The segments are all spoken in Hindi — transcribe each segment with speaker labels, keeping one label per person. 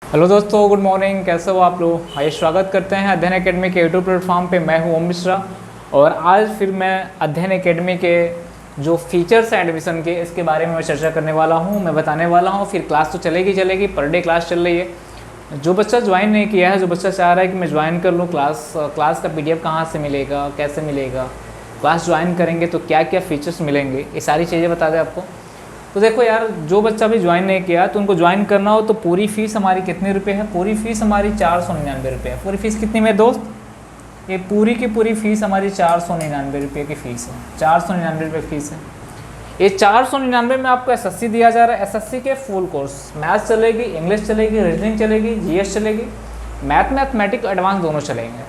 Speaker 1: हेलो दोस्तों, गुड मॉर्निंग। कैसे हो आप लोग? आइए स्वागत करते हैं अध्ययन एकेडमी के यूट्यूब प्लेटफॉर्म पे। मैं हूं ओम मिश्रा और आज फिर मैं अध्ययन एकेडमी के जो फीचर्स हैं एडमिशन के, इसके बारे में मैं चर्चा करने वाला हूं। मैं बताने वाला हूं। फिर क्लास तो चलेगी, पर डे क्लास चल रही है। जो बच्चा ज्वाइन नहीं किया है, जो बच्चा चाह रहा है कि मैं ज्वाइन कर लूँ क्लास का PDF कहाँ से मिलेगा, कैसे मिलेगा, क्लास ज्वाइन करेंगे तो क्या क्या फ़ीचर्स मिलेंगे, ये सारी चीज़ें बता दें आपको। तो देखो यार, जो बच्चा भी ज्वाइन नहीं किया तो उनको ज्वाइन करना हो तो पूरी फ़ीस हमारी कितने रुपए है? पूरी फ़ीस हमारी 499 रुपये है। पूरी फ़ीस कितनी में दोस्त? ये पूरी की पूरी फ़ीस हमारी 499 रुपये की फ़ीस है। 499 रुपये फ़ीस है। ये 499 में आपको SSC दिया जा रहा है। SSC के फुल कोर्स मैथ्स चलेगी, इंग्लिश चलेगी, रीजनिंग चलेगी, GS चलेगी, मैथमेटिक्स एडवांस दोनों चलेंगे।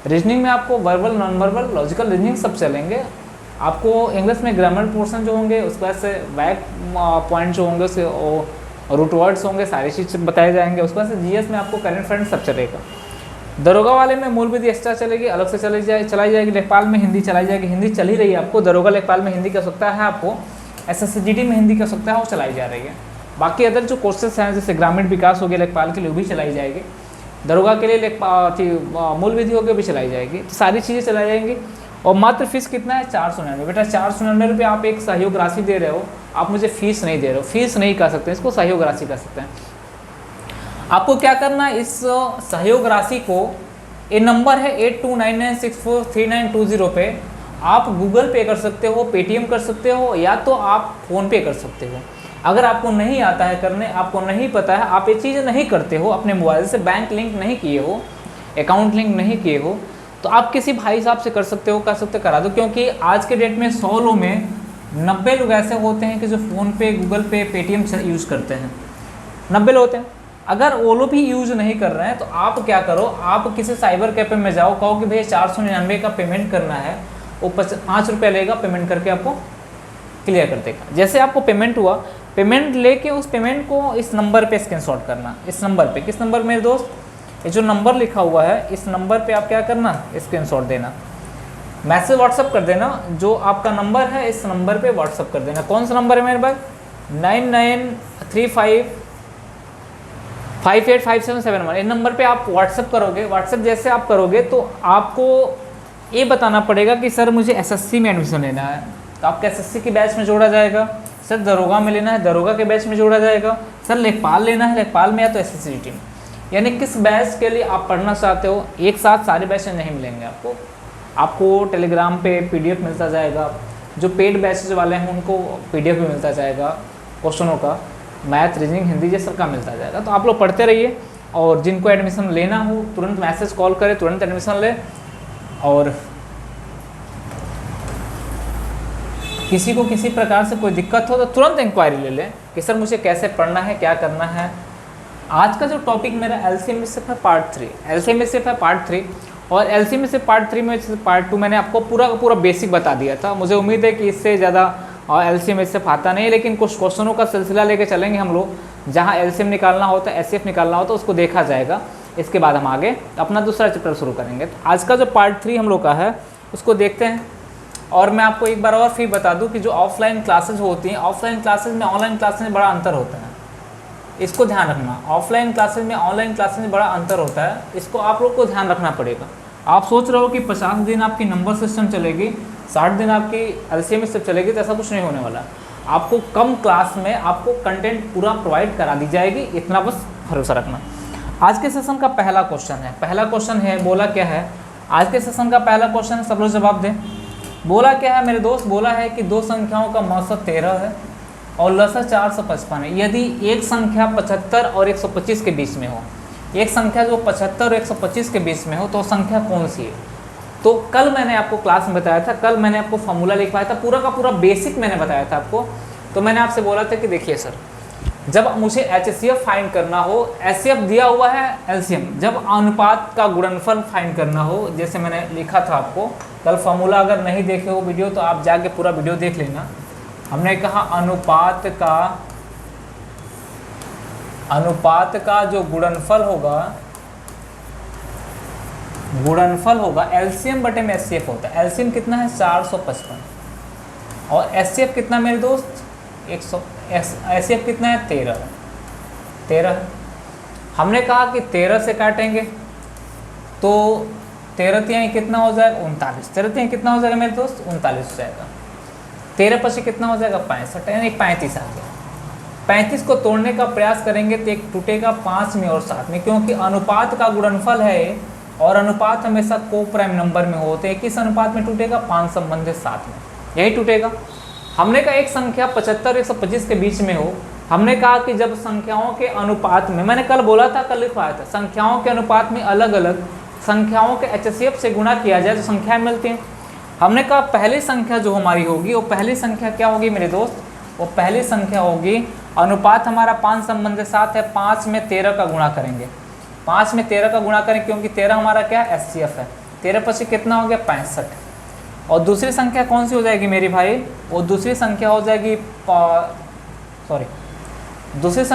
Speaker 1: रीजनिंग में आपको verbal, non verbal, logical reasoning सब चलेंगे। आपको इंग्लिश में ग्रामर पोर्शन जो होंगे, उसके बाद से बैक पॉइंट जो होंगे, उसके रूट वर्ड्स होंगे, सारी चीज़ बताए जाएंगे। उसके बाद से GS में आपको करंट फ्रेंड सब चलेगा। दरोगा वाले में मूल विधि एक्स्ट्रा चलेगी, अलग से चलाई जाएगी। लेखपाल में हिंदी चलाई जाएगी, हिंदी चल ही रही है आपको। दरोगा लेखपाल में हिंदी की आवश्यकता है आपको, SSCGD में हिंदी की आवश्यकता है, वो चलाई जा रही है। बाकी अदर जो कोर्सेज हैं, जैसे ग्रामीण विकास हो गया लेखपाल के लिए, वो भी चलाई जाएगी। दरोगा के लिए मूल विधि हो गया, भी चलाई जाएगी। तो सारी चीज़ें चलाई जाएंगी। और मात्र फीस कितना है? 499। बेटा 499 रुपये आप एक सहयोग राशि दे रहे हो, आप मुझे फीस नहीं दे रहे हो। फीस नहीं कह सकते, इसको सहयोग राशि कह सकते हैं। आपको क्या करना है, इस सहयोग राशि को, ये नंबर है 8299643920 पे आप गूगल पे कर सकते हो, पेटीएम कर सकते हो, या तो आप फ़ोन पे कर सकते हो। अगर आपको नहीं आता है करने, आपको नहीं पता है, आप ये चीज़ नहीं करते हो, अपने मोबाइल से बैंक लिंक नहीं किए हो, अकाउंट लिंक नहीं किए हो, तो आप किसी भाई साहब से कर सकते हो, करा दो। क्योंकि आज के डेट में 100 लोग में 90 लोग ऐसे होते हैं कि जो फ़ोन पे, गूगल पे, पेटीएम से यूज़ करते हैं। 90 लोग होते हैं। अगर वो लोग भी यूज़ नहीं कर रहे हैं तो आप क्या करो, आप किसी साइबर कैफे में जाओ, कहो कि भैया 499 का पेमेंट करना है, वो 5 रुपये लेगा, पेमेंट करके आपको क्लियर कर देगा। जैसे आपको पेमेंट हुआ, पेमेंट लेके उस पेमेंट को इस नंबर पे स्क्रीनशॉट करना। इस नंबर पे, किस नंबर मेरे दोस्त? ये जो नंबर लिखा हुआ है, इस नंबर पे आप क्या करना, स्क्रीनशॉट देना, मैसेज व्हाट्सअप कर देना। जो आपका नंबर है, इस नंबर पे व्हाट्सअप कर देना। कौन सा नंबर है मेरे भाई? 9935585771। इन नंबर पे आप व्हाट्सअप करोगे। व्हाट्सअप जैसे आप करोगे तो आपको ये बताना पड़ेगा कि सर मुझे SSC में एडमिशन लेना है, तो आपका SSC के बैच में जोड़ा जाएगा। सर दरोगा में लेना है, दरोगा के बैच में जोड़ा जाएगा। सर लेखपाल लेना है, लेखपाल में, या तो SSCGD में। यानी किस बैच के लिए आप पढ़ना चाहते हो, एक साथ सारे बैच नहीं मिलेंगे आपको टेलीग्राम पे PDF मिलता जाएगा। जो पेड बैचेज वाले हैं उनको PDF भी मिलता जाएगा, क्वेश्चनों का, मैथ, रीजनिंग, हिंदी, ये सब का मिलता जाएगा। तो आप लोग पढ़ते रहिए, और जिनको एडमिशन लेना हो तुरंत मैसेज कॉल करें, तुरंत एडमिशन ले। और किसी को किसी प्रकार से कोई दिक्कत हो तो तुरंत इंक्वायरी ले लें कि सर मुझे कैसे पढ़ना है, क्या करना है। आज का जो टॉपिक मेरा LCMSF है पार्ट 3, LCMSF है पार्ट 3। और LCMSF पार्ट 3 में पार्ट 2 मैंने आपको पूरा का पूरा बेसिक बता दिया था। मुझे उम्मीद है कि इससे ज़्यादा LCMSF आता नहीं, लेकिन कुछ क्वेश्चनों का सिलसिला लेके चलेंगे हम लोग। जहाँ LCM निकालना होता है, SF निकालना होता है, उसको देखा जाएगा। इसके बाद हम आगे अपना दूसरा चैप्टर शुरू करेंगे। तो आज का जो पार्ट 3 हम लोग का है, उसको देखते हैं। और मैं आपको एक बार और फिर बता दूँ कि जो ऑफलाइन क्लासेज होती हैं, ऑफलाइन क्लासेज में ऑनलाइन क्लासेज में बड़ा अंतर होता है, इसको ध्यान रखना। ऑफलाइन क्लासेज में ऑनलाइन क्लासेज में बड़ा अंतर होता है, इसको आप लोग को ध्यान रखना पड़ेगा। आप सोच रहे हो कि 50 दिन आपकी नंबर सिस्टम चलेगी, 60 दिन आपकी LCMSF चलेगी, तो ऐसा कुछ नहीं होने वाला। आपको कम क्लास में आपको कंटेंट पूरा प्रोवाइड करा दी जाएगी, इतना बस भरोसा रखना। आज के सेशन का पहला क्वेश्चन है, बोला क्या है? आज के सेशन का पहला क्वेश्चन है, सब लोग जवाब दें। बोला क्या है मेरे दोस्त? बोला है कि दो संख्याओं का मौसम 13 है और लसा 455 है। यदि एक संख्या 75 और 125 के बीच में हो, एक संख्या जो 75 और 125 के बीच में हो, तो संख्या कौन सी है? तो कल मैंने आपको क्लास में बताया था, कल मैंने आपको फॉर्मूला लिखवाया था, पूरा का पूरा बेसिक मैंने बताया था आपको। तो मैंने आपसे बोला था कि देखिए सर, जब मुझे HCF फाइंड करना हो, HCF दिया हुआ है LCM, जब अनुपात का गुणनफल फाइंड करना हो, जैसे मैंने लिखा था आपको कल फॉर्मूला। अगर नहीं देखे हो वीडियो तो आप जाके पूरा वीडियो देख लेना। हमने कहा अनुपात का जो गुणनफल होगा LCM बटे में HCF होता है। LCM कितना है? 455, और HCF कितना मेरे दोस्त? 100। HCF कितना है? 13 है। हमने कहा कि 13 से काटेंगे तो 13 तिहाई कितना हो जाएगा 39, 13 तिहाई कितना हो जाएगा मेरे दोस्त 39 हो जाएगा। 13 पची कितना हो जाएगा 65, यानी 35 आ गया। 35 को तोड़ने का प्रयास करेंगे तो एक टूटेगा 5 में और 7 में, क्योंकि अनुपात का गुणनफल है और अनुपात हमेशा को प्राइम नंबर में होते हैं। किस अनुपात में टूटेगा 5 संबंधित 7 में, यही टूटेगा। हमने कहा एक संख्या 75 और 125 के बीच में हो। हमने कहा कि जब संख्याओं के अनुपात में, मैंने कल बोला था, कल लिखवाया था, संख्याओं के अनुपात में अलग अलग संख्याओं के HCF से गुणा किया जाए तो संख्याएं मिलती हैं। हमने कहा पहली संख्या जो हमारी होगी वो पहली संख्या क्या होगी मेरे दोस्त, वो पहली संख्या होगी, अनुपात हमारा 5 संबंधित 7 है, 5 में 13 का गुणा करेंगे, 5 में 13 का गुणा करें क्योंकि 13 हमारा क्या है HCF है। 13 पची कितना हो गया 65। और दूसरी संख्या कौन सी हो जाएगी मेरी भाई, वो दूसरी संख्या हो जाएगी दूसरी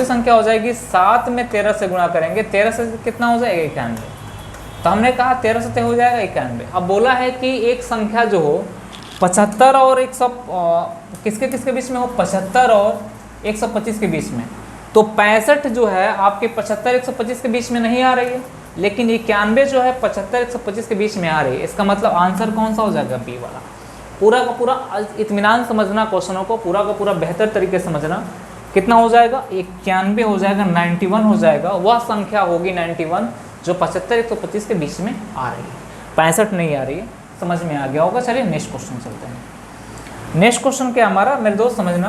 Speaker 1: संख्या हो जाएगी 7 में 13 से गुणा करेंगे, 13 से कितना हो जाएगा 91। तो हमने कहा 13 से हो जाएगा 91। अब बोला है कि एक संख्या जो हो 75 और 100 किसके किसके बीच में हो, 75 और 125 के बीच में। तो 65 जो है आपके 75 125 के बीच में नहीं आ रही है, लेकिन 91 जो है 75 125 के बीच में आ रही है। इसका मतलब आंसर कौन सा हो जाएगा, बी वाला। पूरा का पूरा इत्मीनान समझना, क्वेश्चनों को पूरा का पूरा बेहतर तरीके से समझना। कितना हो जाएगा 91 हो जाएगा, 91 हो जाएगा। वह संख्या होगी 91 जो 75 125 के बीच में आ रही है, 65 नहीं आ रही है। समझ में आ गया होगा। चलिए नेक्स्ट क्वेश्चन चलते हैं। नेक्स्ट क्वेश्चन क्या हमारा मेरे दोस्त समझना,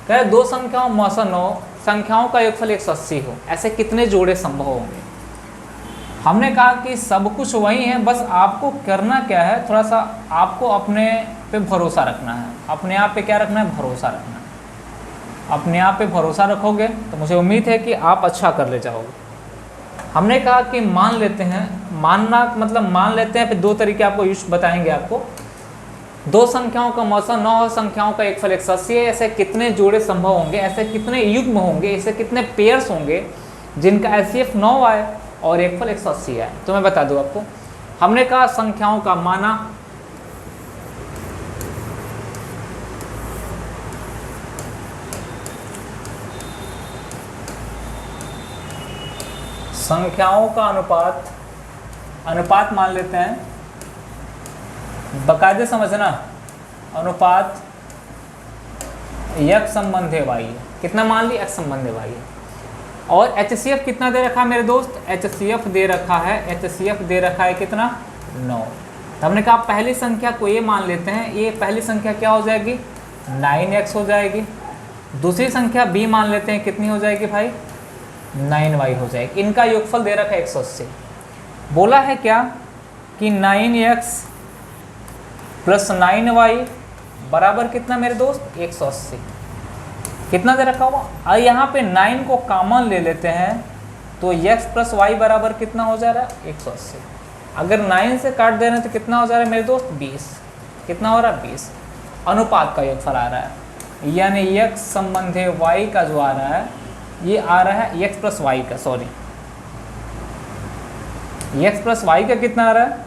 Speaker 1: कह दो संख्याओं मौसा 9 संख्याओं का योगफल 180 हो, ऐसे कितने जोड़े संभव होंगे। हमने कहा कि सब कुछ वही है, बस आपको करना क्या है, थोड़ा सा आपको अपने पे भरोसा रखना है। अपने आप पे क्या रखना है, भरोसा रखना है। अपने आप पे भरोसा रखोगे तो मुझे उम्मीद है कि आप अच्छा कर ले जाओगे। हमने कहा कि मान लेते हैं, मानना मतलब मान लेते हैं, फिर दो तरीके आपको यूज बताएंगे आपको। दो संख्याओं का मौसा 9 और संख्याओं का योगफल 180 है, ऐसे कितने जोड़े संभव होंगे, ऐसे कितने युग्म होंगे, ऐसे कितने पेयर्स होंगे जिनका HCF 9 आए और योगफल 180 आए। तो मैं बता दूं आपको। हमने कहा संख्याओं का माना, संख्याओं का अनुपात मान लेते हैं, बाकायदे समझना। अनुपात x संबंधी y, कितना मान ली x संबंधी y। और HCF कितना दे रखा है मेरे दोस्त, HCF दे रखा है कितना 9। तो हमने कहा पहली संख्या को ये मान लेते हैं, ये पहली संख्या क्या हो जाएगी 9x हो जाएगी। दूसरी संख्या b मान लेते हैं, कितनी हो जाएगी भाई 9y हो जाएगी। इनका योगफल दे रखा है 180। बोला है क्या कि 9x प्लस 9y बराबर कितना मेरे दोस्त 180। कितना दे रखा हुआ, और यहाँ पे 9 को कॉमन ले लेते हैं तो x प्लस वाई बराबर कितना हो जा रहा है 180। अगर 9 से काट दे रहे हैं तो कितना हो जा रहा है मेरे दोस्त 20। कितना हो रहा है 20। अनुपात का योगफल आ रहा है, यानी x संबंधी y का जो आ रहा है ये आ रहा है x प्लस वाई का, x प्लस वाई का कितना आ रहा है,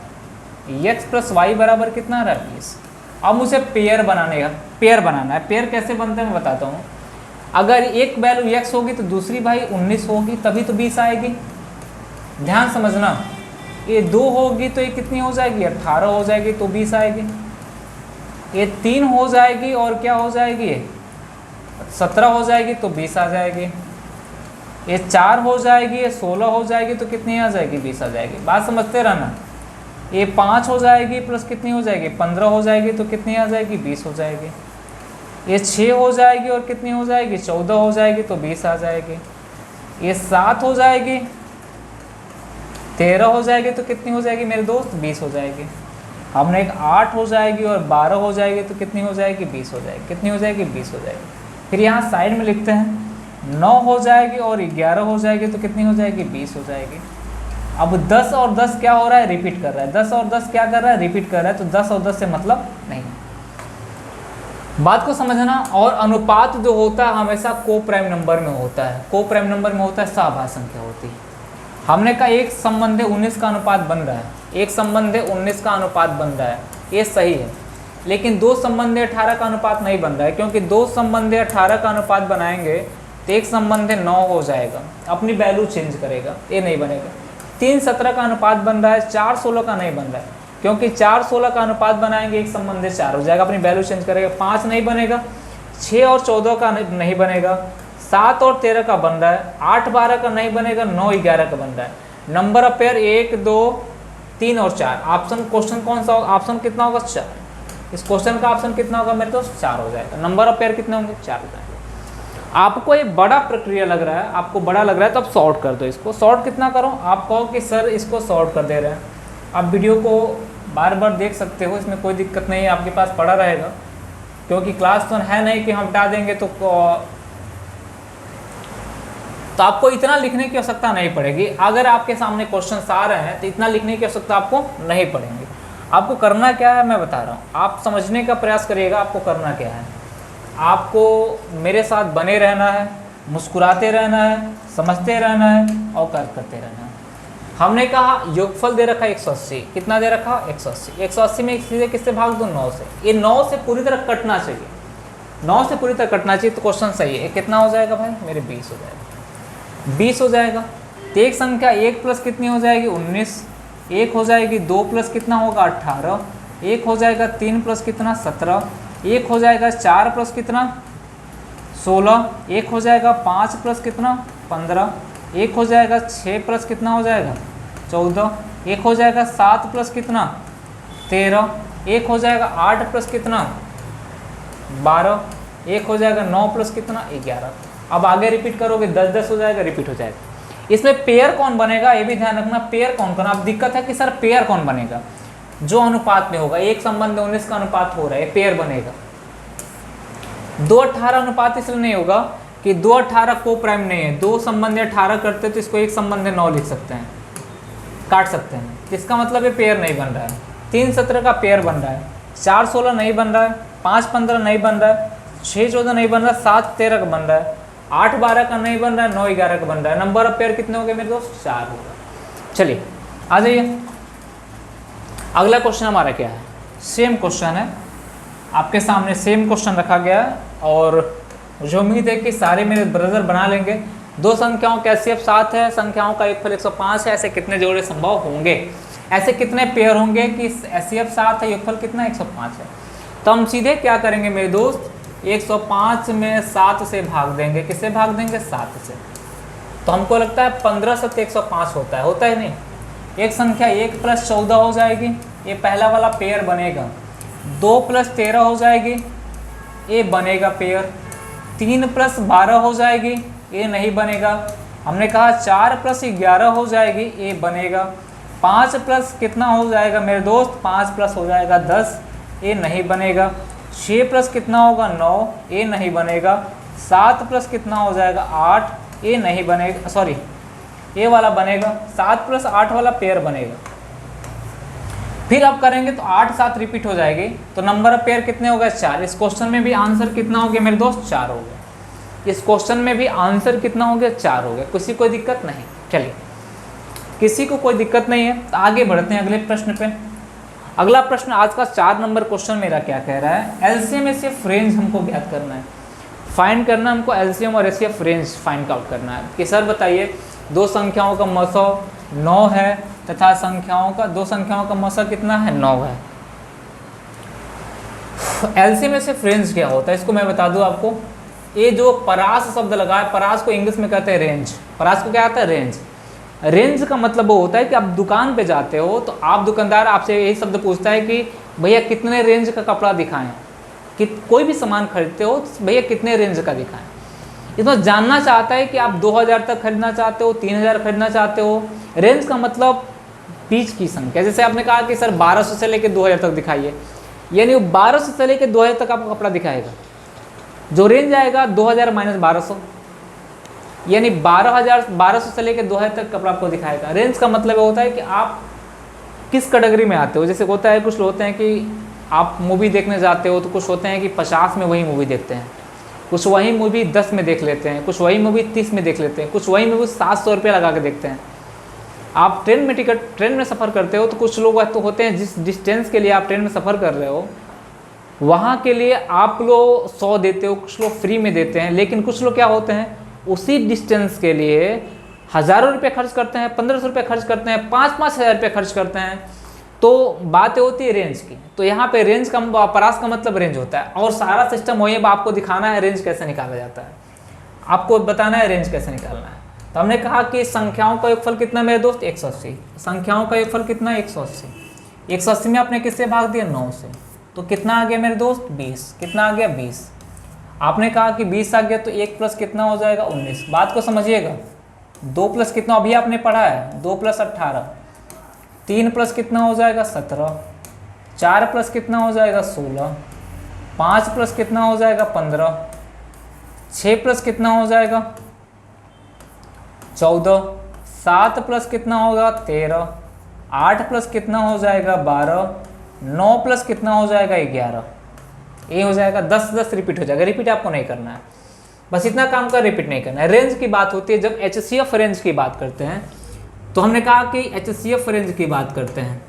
Speaker 1: x प्लस वाई बराबर कितना आ रहा है 20। अब मुझे पेयर बनाना है। पेयर कैसे बनते हैं मैं बताता हूँ। अगर एक वैल्यू x होगी तो दूसरी भाई 19 होगी, तभी तो 20 आएगी। ध्यान समझना, ये 2 होगी तो ये कितनी हो जाएगी 18 हो जाएगी तो 20 आएगी। ये 3 हो जाएगी और क्या हो जाएगी 17 हो जाएगी तो 20 आ जाएगी। ये 4 हो जाएगी, ये 16 हो जाएगी तो कितनी आ जाएगी 20 आ जाएगी। बात समझते रहना। ये 5 हो जाएगी प्लस कितनी हो जाएगी 15 हो जाएगी तो कितनी आ जाएगी 20 हो जाएगी। ये 6 हो जाएगी और कितनी हो जाएगी 14 हो जाएगी तो 20 आ जाएगी। ये 7 हो जाएगी, 13 हो जाएगी तो कितनी हो जाएगी मेरे दोस्त 20 हो जाएगी। हमने एक 8 हो जाएगी और 12 हो जाएगी तो कितनी हो जाएगी 20 हो जाएगी। कितनी हो जाएगी 20 हो जाएगी। फिर यहाँ साइड में लिखते हैं 9 हो जाएगी और 11 हो जाएगी तो कितनी हो जाएगी 20 हो जाएगी। अब 10 और 10 क्या हो रहा है रिपीट कर रहा है, 10 और 10 क्या कर रहा है रिपीट कर रहा है, तो 10 और 10 से मतलब नहीं। बात को समझना। और अनुपात जो होता है हमेशा को प्राइम नंबर में होता है, को प्राइम नंबर में होता है, सहभाज्य संख्या होती है। हमने कहा 1 संबंधी 19 का अनुपात बन रहा है, 1 संबंधी 19 का अनुपात बन रहा है, ये सही है। लेकिन 2:18 का अनुपात नहीं बन रहा है, क्योंकि 2:18 का अनुपात बनाएंगे तो 1:9 हो जाएगा, अपनी वैल्यू चेंज करेगा, ये नहीं बनेगा। 3:17 का अनुपात बन रहा है, 4:16 का नहीं बन रहा है, क्योंकि 4:16 का अनुपात बनाएंगे 1:4 हो जाएगा, अपनी वैल्यू चेंज करेगा। 5 नहीं बनेगा, 6 और 14 का नहीं बनेगा, 7 और 13 का बन रहा है, 8-12 का नहीं बनेगा, 9-11 का बन रहा है। नंबर ऑफ पेयर 1, 2, 3 और 4। ऑप्शन क्वेश्चन कौन सा होगा? ऑप्शन कितना होगा? 4। इस क्वेश्चन का ऑप्शन कितना होगा मेरे दोस्त? 4 हो जाएगा। नंबर ऑफ पेयर कितने होंगे? 4 हो जाएंगे। आपको ये बड़ा प्रक्रिया लग रहा है, आपको बड़ा लग रहा है तो आप सॉर्ट कर दो इसको। सॉर्ट कितना करो? आप कहो कि सर इसको सॉर्ट कर दे रहे हैं, आप वीडियो को बार बार देख सकते हो, इसमें कोई दिक्कत नहीं है, आपके पास पड़ा रहेगा, क्योंकि क्लास तो है नहीं कि हम हटा देंगे तो आपको इतना लिखने की आवश्यकता नहीं पड़ेगी। अगर आपके सामने क्वेश्चन आ रहे हैं तो इतना लिखने की आवश्यकता आपको नहीं पड़ेगी। आपको करना क्या है मैं बता रहा हूँ, आप समझने का प्रयास करिएगा। आपको करना क्या है, आपको मेरे साथ बने रहना है, मुस्कुराते रहना है, समझते रहना है और करते रहना है। हमने कहा योगफल दे रखा 180, कितना दे रखा? 180। 180 में सीधे किससे भाग दो? 9 से। ये 9 से पूरी तरह कटना चाहिए, 9 से पूरी तरह कटना चाहिए तो क्वेश्चन सही है। कितना हो जाएगा भाई मेरे? 20 हो जाएगा, 20 हो जाएगा। तो एक संख्या 1 प्लस कितनी हो जाएगी? 19। 1 हो जाएगी, 2 प्लस कितना होगा? 18। 1 हो जाएगा, 3 प्लस कितना? 17। 1 हो जाएगा, 4 प्लस कितना? 16। 1 हो जाएगा, 5 प्लस कितना? 15। 1 हो जाएगा, 6 प्लस कितना हो जाएगा? 14। 1 हो जाएगा, 7 प्लस कितना? 13। 1 हो जाएगा, 8 प्लस कितना? 12। 1 हो जाएगा, 9 प्लस कितना? 11। अब आगे रिपीट करोगे 10-10 हो जाएगा, रिपीट हो जाएगा। इसमें पेयर कौन बनेगा ये भी ध्यान रखना, पेयर कौन करना। अब दिक्कत है कि सर पेयर कौन बनेगा? जो अनुपात में होगा, 1:19 का अनुपात हो रहा है, पेयर बनेगा। 2:18 अनुपात इसलिए नहीं होगा कि 2:18 को प्राइम नहीं है, 2:18 करते तो इसको 1:9 लिख सकते हैं, काट सकते हैं, इसका मतलब ये पेयर नहीं बन रहा है। 3:17 का पेयर बन रहा है, 4:16 नहीं बन रहा है, 5:15 नहीं बन रहा है, 6:14 नहीं बन रहा है, 7:13 का बन रहा है, 8:12 का नहीं बन रहा है, 9:11 का बन रहा है। नंबर ऑफ पेयर कितने हो गए मेरे दोस्त? 4 होगा। चलिए आ जाइए, अगला क्वेश्चन हमारा क्या है? सेम क्वेश्चन है आपके सामने, सेम क्वेश्चन रखा गया है और मुझे उम्मीद है कि सारे मेरे ब्रदर बना लेंगे। दो संख्याओं का HCF 7 है, संख्याओं का योगफल 105 है, ऐसे कितने जोड़े संभव होंगे? ऐसे कितने पेयर होंगे कि HCF 7 है, योगफल कितना? 105 है। तो हम सीधे क्या करेंगे मेरे दोस्त? 105 में 7 से भाग देंगे। किससे भाग देंगे? 7 से। तो हमको लगता है 15 से 105 होता है नहीं? एक संख्या 1 प्लस 14 हो जाएगी, ये पहला वाला पेयर बनेगा। 2 प्लस 13 हो जाएगी, ये बनेगा पेयर। 3 प्लस 12 हो जाएगी, ये नहीं बनेगा। हमने कहा 4 प्लस 11 हो जाएगी, ये बनेगा। 5 प्लस कितना हो जाएगा मेरे दोस्त? 5 प्लस हो जाएगा 10, ये नहीं बनेगा। 6 प्लस कितना होगा? 9, ये नहीं बनेगा। 7 प्लस कितना हो जाएगा? 8, ये नहीं बनेगा, सॉरी ये वाला बनेगा। 7 प्लस 8 वाला पेयर बनेगा। फिर आप करेंगे तो 8 7 रिपीट हो जाएगी, तो नंबर ऑफ पेयर कितने हो गए? 4। इस क्वेश्चन में भी आंसर कितना हो गया मेरे दोस्त? 4 हो गया। इस क्वेश्चन में भी आंसर कितना हो गया? 4 हो गया। किसी कोई दिक्कत नहीं? चलिए, किसी को कोई दिक्कत नहीं है तो आगे बढ़ते हैं अगले प्रश्न पे। अगला प्रश्न आज का 4 नंबर क्वेश्चन मेरा क्या कह रहा है? एलसीएम एचसीएफ रेंज हमको ज्ञात करना है, फाइंड करना हमको। एलसीएम और एचसीएफ रेंज फाइंड आउट करना है कि सर बताइए दो संख्याओं का मसौ 9 है तथा दो संख्याओं का मसौ कितना है? 9 है। एलसीएम एचसीएफ रेंज क्या होता है इसको मैं बता दूं आपको। ये जो परास शब्द लगा है, परास को इंग्लिश में कहते हैं रेंज। परास को क्या आता है? रेंज। रेंज का मतलब वो होता है कि आप दुकान पे जाते हो तो आप दुकानदार आपसे यही शब्द पूछता है कि भैया कितने रेंज का कपड़ा दिखाएं, कि कोई भी सामान खरीदते हो तो भैया कितने रेंज का दिखाएं। इसमें जानना चाहता है कि आप 2000 तक खरीदना चाहते हो, 3000 खरीदना चाहते हो। रेंज का मतलब बीच की संख्या। जैसे आपने कहा कि सर 1200 से लेकर 2000 तक दिखाइए, यानी वो 1200 से लेकर 2000 तक आपको कपड़ा दिखाएगा। जो रेंज आएगा 2000 माइनस 1200, यानी 1200 से लेकर 2000 तक कपड़ा आपको दिखाएगा। रेंज का मतलब ये होता है कि आप किस कैटेगरी में आते हो। जैसे होता है, कुछ लोग होते हैं कि आप मूवी देखने जाते हो तो कुछ होते हैं कि 50 में वही मूवी देखते हैं, कुछ वही मूवी 10 में देख लेते हैं, कुछ वही मूवी 30 में देख लेते हैं, कुछ वही मूवी 700 रुपये लगा के देखते हैं। आप ट्रेन में सफ़र करते हो तो कुछ लोग तो होते हैं जिस डिस्टेंस के लिए आप ट्रेन में सफ़र कर रहे हो वहाँ के लिए आप लोग 100 देते हो, कुछ लोग फ्री में देते हैं, लेकिन कुछ लोग क्या होते हैं उसी डिस्टेंस के लिए हज़ारों रुपये खर्च करते हैं, 1500 रुपये खर्च करते हैं, 5-5 हज़ार रुपये खर्च करते हैं। तो बात होती है रेंज की। तो यहाँ पे रेंज का परास का मतलब रेंज होता है, और सारा सिस्टम वही है, आपको दिखाना है रेंज कैसे निकाला जाता है, आपको बताना है रेंज कैसे निकालना है। तो हमने कहा कि संख्याओं का योगफल कितना मेरे दोस्त 180, संख्याओं का योगफल कितना 180, 180 में आपने किससे भाग दिया 9 से, तो कितना आ गया मेरे दोस्त 20, कितना आ गया 20। आपने कहा कि 20 आ गया तो 1 प्लस कितना हो जाएगा 19। बात को समझिएगा, 2 प्लस कितना अभी आपने पढ़ा है 2 प्लस 18, 3 प्लस कितना हो जाएगा 17, 4 प्लस कितना हो जाएगा 16, 5 प्लस कितना हो जाएगा 15, 6 प्लस कितना हो जाएगा 14, 7 प्लस कितना होगा 13, 8 प्लस कितना हो जाएगा 12, 9 प्लस कितना हो जाएगा 11। ये हो जाएगा 10 रिपीट हो जाएगा। रिपीट आपको नहीं करना है, बस इतना काम कर, रिपीट नहीं करना है। रेंज की बात होती है जब HCF रेंज की बात करते हैं, तो हमने कहा कि HCF रेंज की बात करते हैं,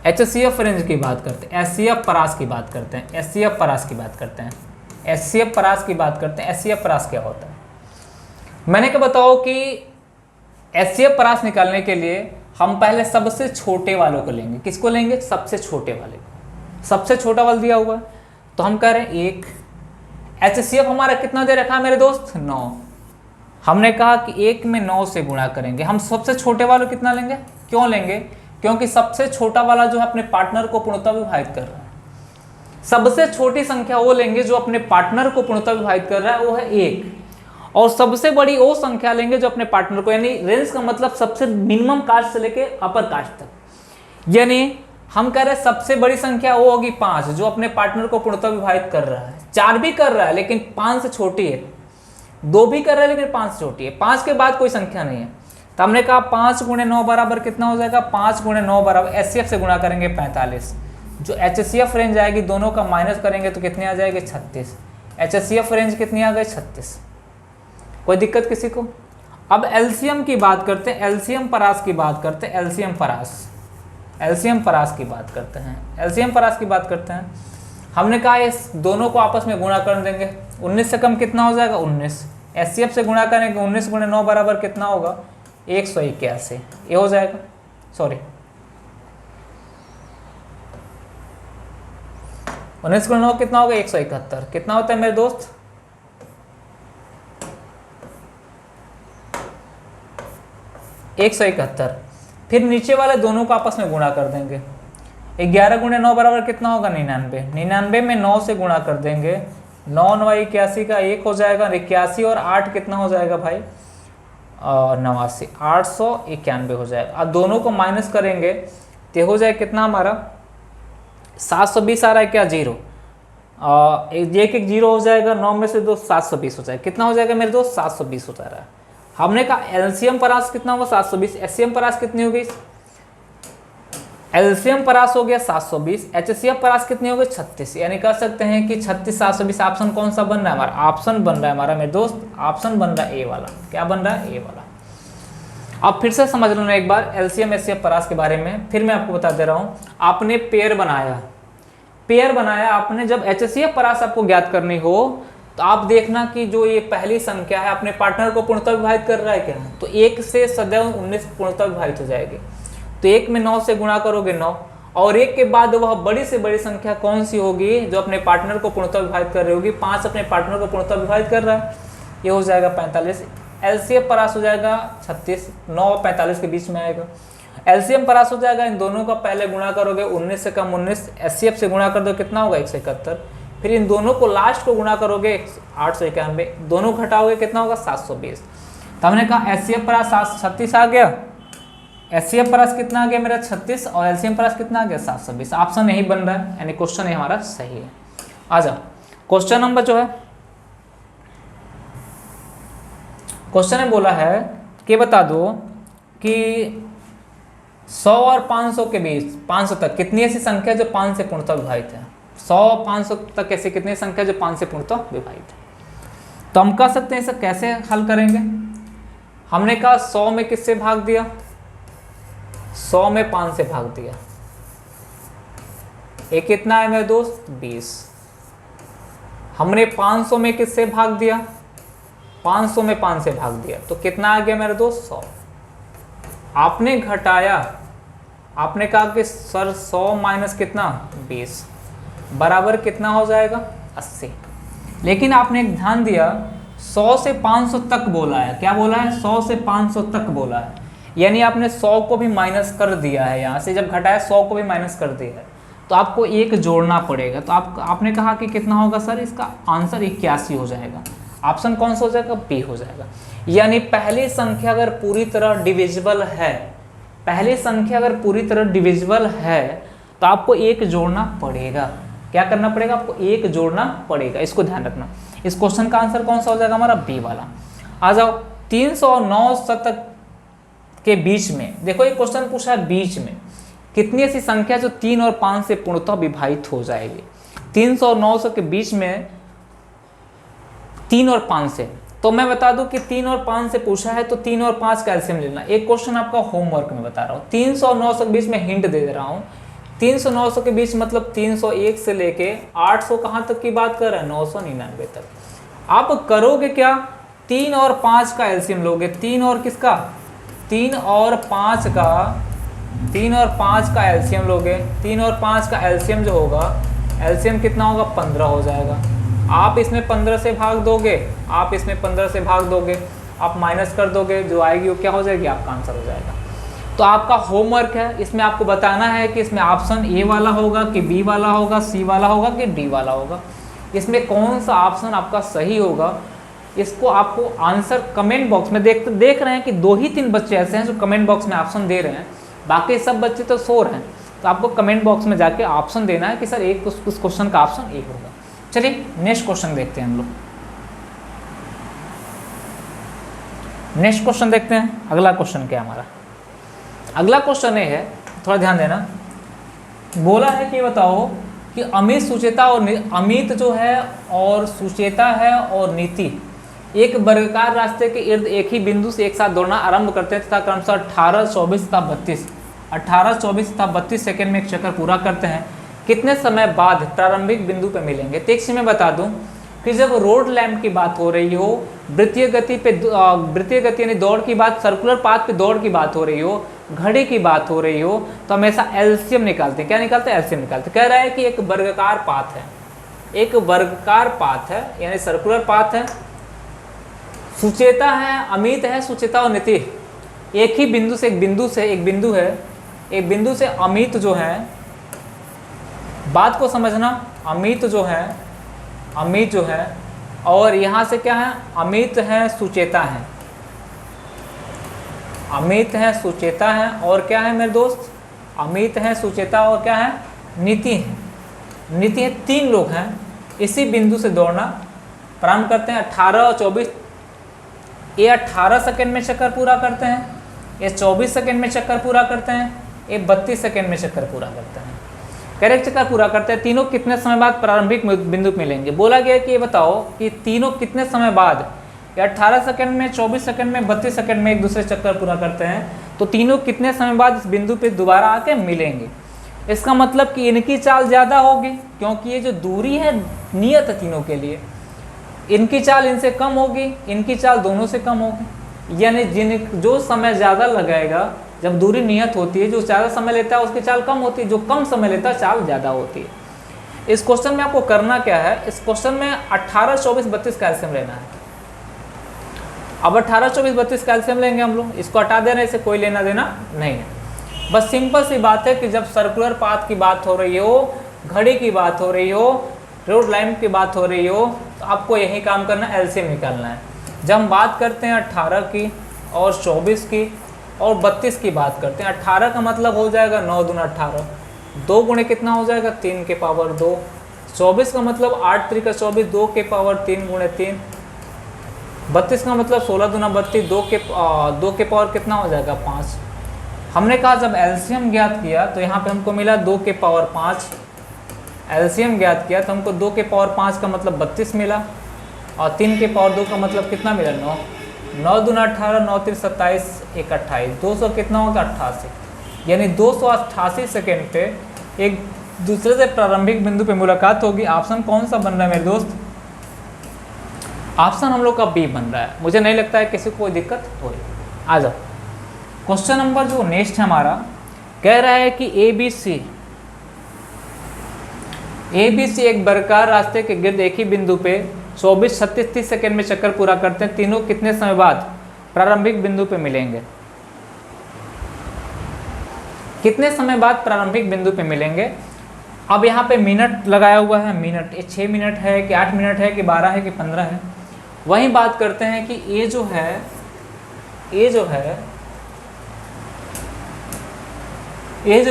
Speaker 1: HCF रेंज की बात करते हैं, SCF परास की बात करते हैं, SCF परास की बात करते हैं, SCF परास की बात करते हैं। SCF परास क्या होता है मैंने क्या बताओ कि SCF परास निकालने के लिए हम पहले सबसे छोटे वालों को लेंगे। किसको लेंगे? सबसे छोटे वाले को। सबसे छोटा वाला दिया हुआ है तो हम कह रहे हैं 1। HCF हमारा कितना दे रखा है मेरे दोस्त 9। हमने कहा कि 1 में 9 से गुणा करेंगे। हम सबसे छोटे वालों कितना लेंगे? क्यों लेंगे? क्योंकि सबसे छोटा वाला जो है अपने पार्टनर को पूर्णतः विभाजित कर रहा है। सबसे छोटी संख्या वो लेंगे जो अपने पार्टनर को पूर्णतः विभाजित कर रहा है, वो है 1। और सबसे बड़ी वो संख्या लेंगे जो अपने पार्टनर को, यानी रेंज का मतलब सबसे मिनिमम कास्ट से लेके अपर कास्ट तक। यानी हम कह रहे हैं सबसे बड़ी संख्या वो होगी 5 जो अपने पार्टनर को पूर्णतः विभाजित कर रहा है। 4 भी कर रहा है लेकिन 5 से छोटी है, 2 भी कर रहा है लेकिन 5 से छोटी है, 5 के बाद कोई संख्या नहीं है। तो हमने कहा 5 गुणे 9 बराबर कितना हो जाएगा? 5 गुणे 9 बराबर SCF से गुणा करेंगे 45। जो HCF रेंज आएगी दोनों का माइनस करेंगे तो कितनी आ जाएगी? 36। HCF रेंज कितनी आ गई? 36। कोई दिक्कत किसी को? अब एलसीएम की बात करते हैं, एलसीएम परास की बात करते हैं, एलसीएम परास, एलसीएम परास की बात करते हैं, एलसीएम परास की बात करते हैं। हमने कहा इस दोनों को आपस में गुणा कर देंगे। 19 से कम कितना हो जाएगा? 19। SCF से गुणा करेंगे 19 गुणे 9 बराबर कितना होगा? 181। ये हो जाएगा, सॉरी 19 गुणे 9 कितना होगा? 171। कितना होता है मेरे दोस्त? 171। फिर नीचे वाले दोनों को आपस में गुणा कर देंगे। 11 गुणे 9 बराबर कितना होगा? 99। 99 में 9 से गुणा कर देंगे, 9 9 81 का 1 हो जाएगा। 81 और 8 कितना हो जाएगा भाई? 89, 891 हो जाएगा। अब दोनों को माइनस करेंगे तो हो जाए कितना हमारा? 720 आ रहा है क्या? 0 एक 0 हो जाएगा, 9 में से 2 720 हो जाएगा। कितना हो जाएगा मेरे दोस्त? 720 हो जा रहा है। हमने कहा एलसीएम परास कितना होगा? 720। एचसीएम परास कितनी हो गई? एलसीएम परास हो गया 720, एचसीएफ परास कितनी हो गई? 36। यानी कह सकते हैं कि 36 720 ऑप्शन कौन सा बन रहा है हमारा? ऑप्शन बन रहा है हमारा मेरे दोस्त, ऑप्शन बन रहा है ए वाला। क्या बन रहा है? ए वाला। अब फिर से समझ लो एक बार एलसीएम एचसीएफ परास के बारे में, फिर मैं आपको बता दे रहा हूँ। आपने पेयर बनाया, पेयर बनाया आपने, जब एचसीएफ परास आपको ज्ञात करनी हो तो आप देखना कि जो ये पहली संख्या है अपने पार्टनर को पूर्णतः विभाजित कर रहा है क्या? तो 1 से सदैव 19 पूर्णतः विभाजित हो जाएगी। तो 1 में 9 से गुणा करोगे 9, और 1 के बाद वह बड़ी से बड़ी संख्या कौन सी होगी जो अपने पार्टनर को पूर्णतः विभाजित कर रही होगी? 5 अपने पार्टनर को पूर्णतः विभाजित कर रहा है, ये हो जाएगा 45। एलसीएम परास हो जाएगा 36, 9 और 45 के बीच में आएगा। एलसीएम परास हो जाएगा, इन दोनों का पहले गुणा करोगे 19 से कम 19, एचसीएफ से गुणा कर दो कितना होगा? 171। फिर इन दोनों को लास्ट को गुणा करोगे 891, दोनों घटाओगे कितना होगा? 720। तो हमने कहा एचसीएफ परास 36 आ गया, एचसीएफ परास कितना आ गया मेरा? 36, और एलसीएम परास कितना आ गया? 720। ऑप्शन यही बन रहा है, यानी क्वेश्चन ये हमारा सही है। आ जाओ क्वेश्चन नंबर जो है, क्वेश्चन ने बोला है कि बता दो कि 100 और 500 के बीच, 500 तक कितनी ऐसी संख्या जो 5 से पूर्णतः विभाजित है? 100 500 तक ऐसी कितनी संख्या जो 5 से पूर्णतः विभाजित है? तो हम कह सकते हैं इसे कैसे हल करेंगे। हमने कहा 100 में किससे भाग दिया? 100 में 5 से भाग दिया। ये कितना है मेरे दोस्त 20। हमने 500 में किससे भाग दिया, 500 में 5 से भाग दिया, तो कितना आ गया मेरे दोस्त 100। आपने घटाया, आपने कहा कि सर 100 माइनस कितना 20 बराबर कितना हो जाएगा 80। लेकिन आपने एक ध्यान दिया 100 से 500 तक बोला है, क्या बोला है 100 से 500 तक बोला है, यानी आपने 100 को भी माइनस कर दिया है। यहाँ से जब घटाया 100 को भी माइनस कर दिया है, तो आपको एक जोड़ना पड़ेगा। तो आपने कहा कि कितना होगा सर, इसका आंसर 81 हो जाएगा। ऑप्शन कौन सा हो जाएगा, बी हो जाएगा। यानी पहली संख्या अगर पूरी तरह डिविजिबल है, पहली संख्या अगर पूरी तरह डिविजिबल है तो आपको एक जोड़ना पड़ेगा। क्या करना पड़ेगा, आपको एक जोड़ना पड़ेगा, इसको ध्यान रखना। इस क्वेश्चन का आंसर कौन सा हो जाएगा हमारा, बी वाला। आ जाओ 309 शतक के बीच में, देखो ये क्वेश्चन पूछा है बीच में कितनी ऐसी संख्या जो 3 और 5 से पूर्णतः विभाजित हो जाएगी। 300 और 900 के बीच में 3 और 5 से, तो मैं बता दूं कि 3 और 5 से पूछा है तो 3 और 5 का एलसीएम लेना। एक क्वेश्चन आपका होमवर्क में बता रहा हूँ, 300 और 900 के बीच में हिंट दे रहा हूँ। 300 900 के बीच मतलब 301 से लेके 800 कहाँ तक की बात कर रहे हैं, 999 तक। आप करोगे क्या, 3 और 5 का एलसीएम लोगे, 3 और किसका, 3 और 5 का, 3 और 5 का एलसीएम लोगे। 3 और 5 का एलसीएम जो होगा, एलसीएम कितना होगा 15 हो जाएगा। आप इसमें 15 से भाग दोगे, आप इसमें 15 से भाग दोगे, आप माइनस कर दोगे, जो आएगी वो क्या हो जाएगी, आपका आंसर हो जाएगा। तो आपका होमवर्क है, इसमें आपको बताना है कि इसमें ऑप्शन ए वाला होगा कि बी वाला होगा, सी वाला होगा कि डी वाला होगा। इसमें कौन सा ऑप्शन आपका सही होगा, इसको आपको आंसर कमेंट बॉक्स में देख रहे हैं कि 2 ही 3 बच्चे ऐसे हैं जो कमेंट बॉक्स में ऑप्शन दे रहे हैं, बाकी सब बच्चे तो सो रहे हैं। तो आपको कमेंट बॉक्स में जाके ऑप्शन देना है कि सर एक उस क्वेश्चन का ऑप्शन ए होगा। चलिए नेक्स्ट क्वेश्चन देखते हैं हम लोग। नेक्स्ट क्वेश्चन देखते हैं, अगला क्वेश्चन क्या है हमारा। अगला क्वेश्चन ये है, थोड़ा ध्यान देना। बोला है कि बताओ कि अमित सुचेता और अमित जो है और सुचेता है और नीति एक वर्गाकार रास्ते के इर्द एक ही बिंदु से एक साथ दौड़ना आरंभ करते हैं तथा क्रमशः 18, 24 तथा 32 सेकंड में एक चक्कर पूरा करते हैं। कितने समय बाद प्रारंभिक बिंदु पर मिलेंगे। तो एक चीज मैं बता दूं कि जब रोड लैंप की बात हो रही हो, वृत्तीय गति यानी दौड़ की बात, सर्कुलर पाथ पे दौड़ की बात हो रही हो, घड़ी की बात हो रही हो, तो हमेशा एलसीएम निकालते हैं। क्या निकालते हैं, एलसीएम निकालते हैं। कह रहा है कि एक वर्गाकार पाथ है, एक वर्गाकार पाथ है यानी सर्कुलर पाथ है, सुचेता है, अमित है, सुचेता और नीति एक ही बिंदु से एक बिंदु से अमित जो है, बात को समझना, अमित जो है और यहाँ से क्या है, अमित है, सुचेता है, अमित है, सुचेता है और क्या है मेरे दोस्त, अमित है, सुचेता और क्या है, नीति है। नीति है, 3 लोग हैं, इसी बिंदु से दौड़ना प्रारंभ करते हैं। 18 और 24, ये 18 सेकंड में चक्कर पूरा करते हैं, ये 24 सेकंड में चक्कर पूरा करते हैं, ये 32 सेकंड में चक्कर पूरा करते हैं। करेक्ट चक्कर पूरा करते हैं। तीनों कितने समय बाद प्रारंभिक बिंदु मिलेंगे। बोला गया कि ये बताओ कि तीनों कितने समय बाद, या 18 सेकंड में, 24 सेकंड में, 32 सेकंड में एक दूसरे चक्कर पूरा करते हैं, तो तीनों कितने समय बाद इस बिंदु पे दोबारा आके मिलेंगे। इसका मतलब कि इनकी चाल ज़्यादा होगी, क्योंकि ये जो दूरी है नियत है तीनों के लिए, इनकी चाल इनसे कम होगी, इनकी चाल दोनों से कम होगी। यानी जो समय ज़्यादा लगाएगा, जब दूरी नियत होती है, जो ज़्यादा समय लेता है उसकी चाल कम होती है, जो कम समय लेता है चाल ज़्यादा होती है। इस क्वेश्चन में आपको करना क्या है, इस क्वेश्चन में 18, 24, 32 का एलसीएम लेना है। अब 18, 24, 32 का एलसीएम लेंगे हम लोग, इसको हटा देना, इसे कोई लेना देना नहीं है। बस सिंपल सी बात है कि जब सर्कुलर पाथ की बात हो रही हो, घड़ी की बात हो रही हो, रोड लाइन की बात हो रही हो, तो आपको यही काम करना है, एलसीएम निकालना है। जब हम बात करते हैं 18 की और 24 की और 32 की बात करते हैं, 18 का मतलब हो जाएगा 9 दूना 18, 2 गुणे कितना हो जाएगा 3 के पावर 2। 24 का मतलब 8 3 का 24, 2 के पावर 3 गुणे 3। 32 का मतलब 16 दूना 32, 2 के पावर कितना हो जाएगा 5। हमने कहा जब एलसीएम ज्ञात किया तो यहाँ पे हमको मिला 2 के पावर 5। एलसीएम ज्ञात किया तो हमको 2 के पावर 5 का मतलब 32 मिला, और 3 के पावर 2 का मतलब कितना मिला 9। 9 दूना 18, 9 3 27, 1 28, 200 कितना होगा 88। यानी 288 सेकेंड पे एक दूसरे से प्रारंभिक बिंदु पे मुलाकात होगी। ऑप्शन कौन सा बन रहा है मेरे दोस्त? ऑप्शन हम लोग का बी बन रहा है। मुझे नहीं लगता है किसी को कोई दिक्कत हो रही। आ जाओ क्वेश्चन नंबर जो नेक्स्ट है हमारा, कह रहा है कि ABC एक बरकरार रास्ते के गिर्द एक ही बिंदु पे 24, 36, 30 सेकेंड में चक्कर पूरा करते हैं। तीनों कितने समय बाद प्रारंभिक बिंदु पे मिलेंगे? कितने समय बाद प्रारंभिक बिंदु पे मिलेंगे? अब यहाँ पे मिनट लगाया हुआ है, मिनट, ये 6 मिनट है कि 8 मिनट है कि 12 है कि 15 है। वहीं बात करते हैं कि ये जो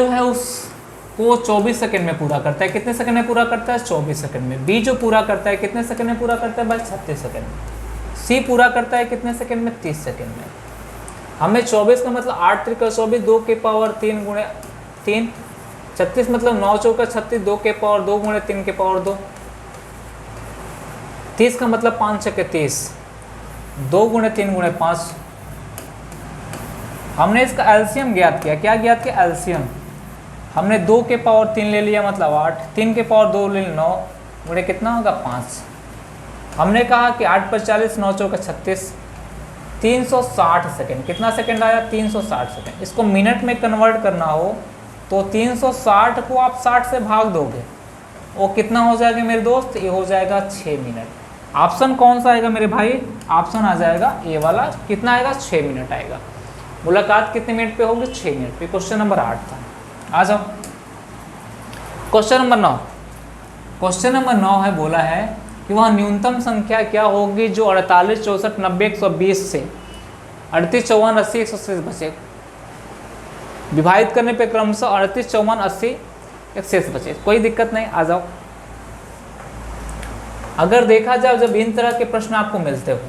Speaker 1: है उसको 24 सेकंड में पूरा करता है। कितने सेकंड में पूरा करता है? 24 सेकंड में। बी जो पूरा करता है कितने सेकंड में पूरा करता है भाई? 36 सेकंड में। सी पूरा करता है कितने सेकंड में? 30 सेकंड में। हमें 24 का मतलब 8 त्रिका 24, 2 के पावर 3 गुणे 3, 36 मतलब 9 चौका 36, 2 के पावर 2 गुणे 3 के पावर 2, 30 का मतलब 5 छक्के 30, 2 गुणे 3 गुणे 5। हमने इसका एलसीएम ज्ञात किया। क्या ज्ञात किया? एलसीएम। हमने 2 के पावर 3 ले लिया मतलब 8, 3 के पावर 2 ले लिया 9 गुणे कितना होगा? 5। हमने कहा कि 8 पर 40, 9 चौका 36, 360 सेकेंड। कितना सेकेंड आया? 360 सेकेंड। इसको मिनट में कन्वर्ट करना हो तो 360 को आप 60 से भाग दोगे, वो कितना हो जाएगा मेरे दोस्त? ये हो जाएगा 6 मिनट। ऑप्शन कौन सा आएगा मेरे भाई? ऑप्शन आ जाएगा ए वाला। कितना आएगा? 6 मिनट आएगा। मुलाकात कितने मिनट पे होगी? 6 मिनट पे। क्वेश्चन नंबर 8 था। आ जाओ क्वेश्चन नंबर 9। क्वेश्चन नंबर 9 है, बोला है कि वह न्यूनतम संख्या क्या होगी जो 48, 64, 90, 120 से 38, 54, 80, 180 बचे। विभाजित करने पे क्रमशः 38, 54, 80, 180 बचे। कोई दिक्कत नहीं। आ जाओ। अगर देखा जाए जब इन तरह के प्रश्न आपको मिलते हो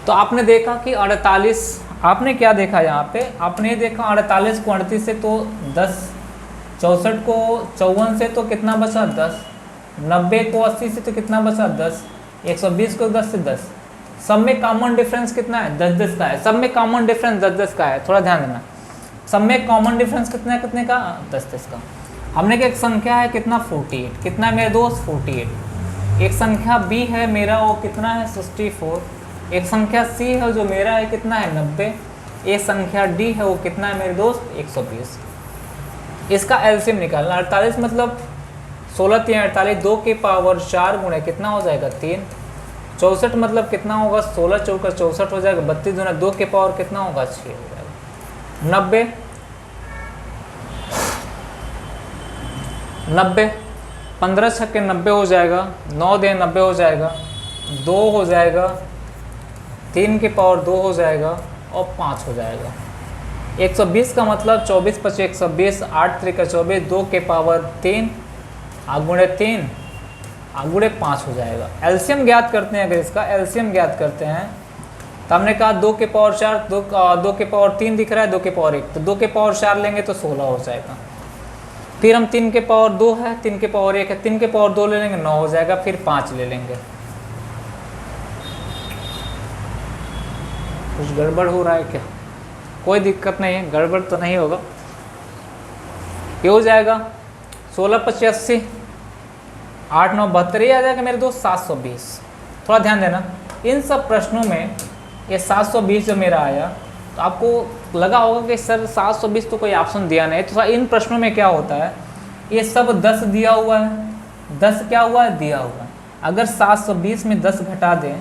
Speaker 1: तो आपने देखा कि 48, आपने क्या देखा यहाँ पे? आपने देखा 48 को 38 से तो 10, 64 को 54 से तो कितना बचा? 10, 90 को 80 से तो कितना बचा? 10, 120 को 10 से 10। सब में कॉमन डिफरेंस कितना है? 10-10 का है। सब में कॉमन डिफरेंस 10-10 का है। थोड़ा ध्यान देना। सब में कॉमन डिफरेंस कितना कितने का? 10-10 का। हमने क्या, एक संख्या है कितना? 48। कितना है मेरे दोस्त? 48। एक संख्या बी है मेरा, वो कितना है? 64। एक संख्या सी है जो मेरा है कितना है? 90। एक संख्या डी है वो कितना है मेरे दोस्त? 120। इसका एलसीएम निकालना। 48 मतलब 16 3 48, 2 के पावर 4 गुणे कितना हो जाएगा? 3। 64 मतलब कितना होगा? 16 चौका 64 हो जाएगा। 32 गुना 2 के पावर कितना होगा? 6 हो जाएगा। 90 15 छक्के 90 हो जाएगा। 9 दे 90 हो जाएगा। 2 हो जाएगा, 3 के पावर 2 हो जाएगा और 5 हो जाएगा। 120 का मतलब 24 × 5 120, 8 त्रिका 24, 2 के पावर 3 गुणे 3 गुणे 5 हो जाएगा। एलसीएम ज्ञात करते हैं। अगर इसका एलसीएम ज्ञात करते हैं तो हमने कहा 2 के पावर 4, 2 के पावर 3 दिख रहा है, 2 के पावर 1, तो 2 के पावर 4 लेंगे तो 16 हो जाएगा। फिर हम 3 के पावर 2 है, 3 के पावर 1 है, 3 के पावर 2 ले लेंगे 9 हो जाएगा। फिर 5 ले लेंगे। कुछ गड़बड़ हो रहा है क्या? कोई दिक्कत नहीं है, गड़बड़ तो नहीं होगा। ये हो जाएगा 16 × 25 80, 8 9 72, ये आ जाएगा मेरे दोस्त 720। थोड़ा ध्यान देना। इन सब प्रश्नों में ये 720 जो मेरा आया तो आपको लगा होगा कि सर 720 तो कोई ऑप्शन दिया नहीं। तो इन प्रश्नों में क्या होता है, ये सब 10 दिया हुआ है। 10 क्या हुआ है? दिया हुआ है। अगर 720 में 10 घटा दें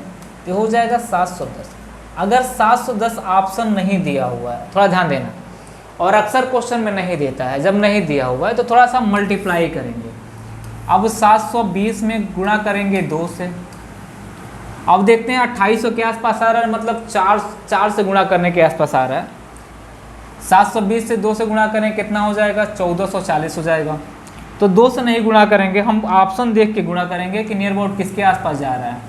Speaker 1: तो हो जाएगा 710। अगर 710 ऑप्शन नहीं दिया हुआ है, थोड़ा ध्यान देना, और अक्सर क्वेश्चन में नहीं देता है, जब नहीं दिया हुआ है तो थोड़ा सा मल्टीप्लाई करेंगे। अब 720 में गुणा करेंगे 2 से। अब देखते हैं 2800 के आसपास आ रहा है, मतलब 4 से गुणा करने के आसपास आ रहा है। 720 से 2 से गुणा करें कितना हो जाएगा? 1440 हो जाएगा। तो 2 से नहीं गुणा करेंगे, हम ऑप्शन देख के गुणा करेंगे कि नियर अबाउट किसके आसपास जा रहा है।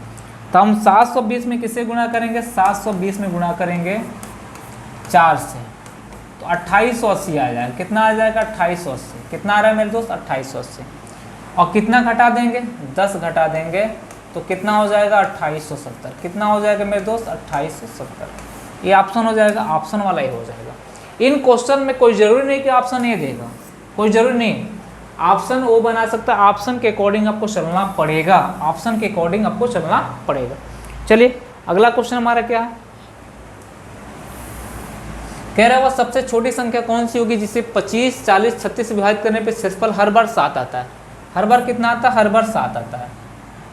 Speaker 1: तो हम 720 में किससे गुणा करेंगे? 720 में गुणा करेंगे 4 से, तो 2880 आ जाएगा। कितना आ जाएगा? 2880। कितना आ रहा है मेरे दोस्त? 2880। और कितना घटा देंगे? 10 घटा देंगे तो कितना हो जाएगा? 2870। कितना हो जाएगा मेरे दोस्त? 2870। ये ऑप्शन हो जाएगा, ऑप्शन वाला ही हो जाएगा। इन क्वेश्चन में कोई ज़रूरी नहीं कि ऑप्शन ये देगा, कोई ज़रूरी नहीं। ऑप्शन ओ बना सकता है, ऑप्शन के अकॉर्डिंग आपको चलना पड़ेगा, ऑप्शन के अकॉर्डिंग आपको चलना पड़ेगा। चलिए अगला क्वेश्चन हमारा क्या है, कह रहा है वह सबसे छोटी संख्या कौन सी होगी जिसे 25, 40, 36 से विभाजित करने पे शेषफल हर बार 7 आता है। हर बार कितना आता है, हर बार 7 आता है।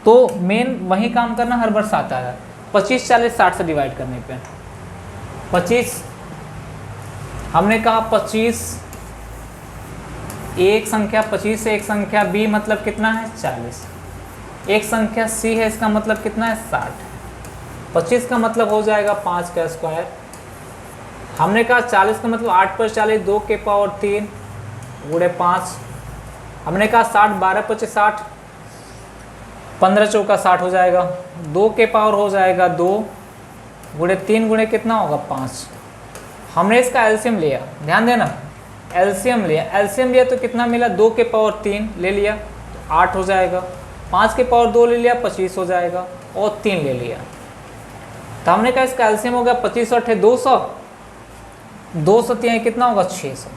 Speaker 1: तो मेन वही काम करना, हर बार 7 आया। 25, 40, 60 से डिवाइड करने पे 25, हमने कहा 25 एक संख्या, 25 से एक संख्या बी मतलब कितना है 40, एक संख्या सी है इसका मतलब कितना है 60, 25 का मतलब हो जाएगा 5 का स्क्वायर। हमने कहा 40 का मतलब 8 पर 40, 2 के पावर 3 गुणे 5। हमने कहा 60, 12 25 60, 15 चौका 60 हो जाएगा, 2 के पावर हो जाएगा 2 गुणे 3 गुणे कितना होगा 5। हमने इसका एलसीएम लिया, ध्यान देना एलसीएम लिया, एलसीएम लिया तो कितना मिला 2 के पावर 3 ले लिया तो 8 हो जाएगा, 5 के पावर 2 ले लिया 25 हो जाएगा और 3 ले लिया। तो हमने कहा इसका एलसीएम हो गया 25 और 200, 200 कितना होगा 600।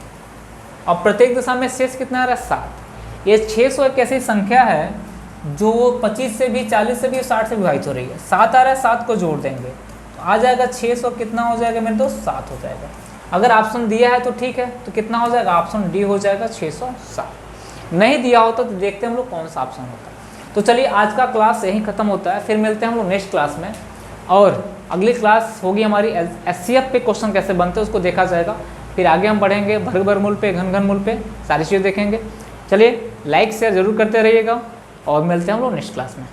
Speaker 1: अब प्रत्येक दिशा में शेष कितना आ रहा है 7। ये 600 एक ऐसी संख्या है जो 25 से भी, 40 से भी, 60 से विभाजित हो रही है। 7 आ रहा है, 7 को जोड़ देंगे तो आ जाएगा 600, कितना हो जाएगा मेरे दोस्त 7 हो जाएगा। अगर ऑप्शन दिया है तो ठीक है, तो कितना हो जाएगा ऑप्शन डी हो जाएगा 607। नहीं दिया होता तो देखते हैं हम लोग कौन सा ऑप्शन होता है। तो चलिए आज का क्लास यहीं खत्म होता है, फिर मिलते हैं हम लोग नेक्स्ट क्लास में, और अगली क्लास होगी हमारी एचसीएफ पे क्वेश्चन कैसे बनते हैं उसको देखा जाएगा। फिर आगे हम बढ़ेंगे वर्ग वर्गमूल पे, घन घनमूल पे, सारी चीज़ें देखेंगे। चलिए लाइक शेयर जरूर करते रहिएगा और मिलते हैं हम लोग नेक्स्ट क्लास में।